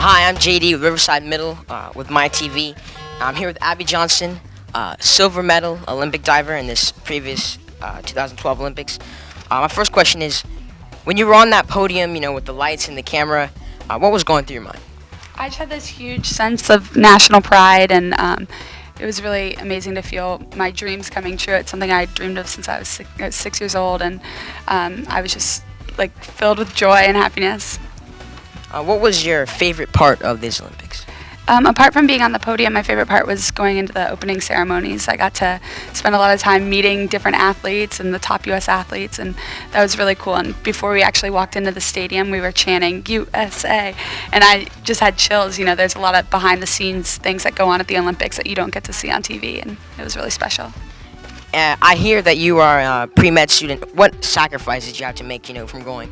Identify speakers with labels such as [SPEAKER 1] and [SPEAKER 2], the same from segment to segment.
[SPEAKER 1] Hi, I'm JD with Riverside Middle with my TV. I'm here with Abby Johnston, silver medal Olympic diver in this previous 2012 Olympics. My first question is, when you were on that podium, with the lights and the camera, what was going through your mind?
[SPEAKER 2] I just had this huge sense of national pride, and it was really amazing to feel my dreams coming true. It's something I dreamed of since I was 6 years old, and I was just filled with joy and happiness.
[SPEAKER 1] What was your favorite part of these Olympics?
[SPEAKER 2] Apart from being on the podium, my favorite part was going into the opening ceremonies. I got to spend a lot of time meeting different athletes and the top U.S. athletes, and that was really cool. And before we actually walked into the stadium, we were chanting USA, and I just had chills. There's a lot of behind-the-scenes things that go on at the Olympics that you don't get to see on TV, and it was really special.
[SPEAKER 1] I hear that you are a pre-med student. What sacrifices did you have to make, from going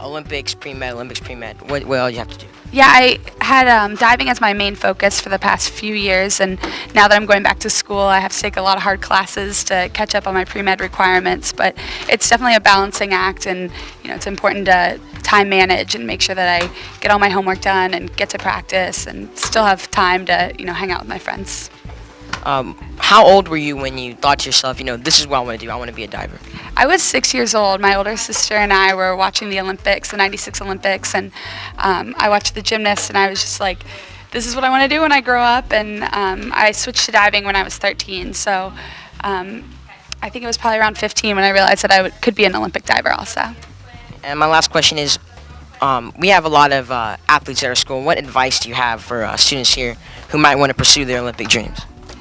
[SPEAKER 1] Olympics, pre-med, What all did you have to do?
[SPEAKER 2] Yeah, I had diving as my main focus for the past few years, and now that I'm going back to school, I have to take a lot of hard classes to catch up on my pre-med requirements, but it's definitely a balancing act, and it's important to time manage and make sure that I get all my homework done and get to practice and still have time to, hang out with my friends.
[SPEAKER 1] How old were you when you thought to yourself, this is what I want to do, I want to be a diver?
[SPEAKER 2] I was 6 years old. My older sister and I were watching the Olympics, the 96 Olympics, and I watched the gymnasts, and I was just like, this is what I want to do when I grow up, and I switched to diving when I was 13, so I think it was probably around 15 when I realized that I could be an Olympic diver also.
[SPEAKER 1] And my last question is, we have a lot of athletes at our school. What advice do you have for students here who might want to pursue their Olympic dreams?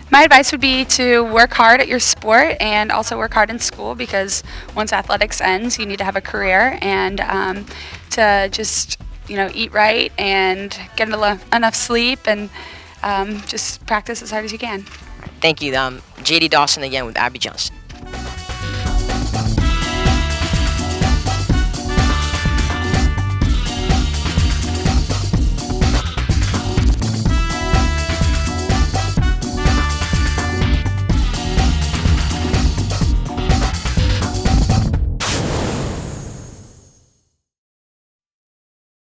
[SPEAKER 2] My advice would be to work hard at your sport and also work hard in school, because once athletics ends, you need to have a career, and to just eat right and get enough sleep, and just practice as hard as you can.
[SPEAKER 1] Thank you. JD Dawson again with Abby Johnston.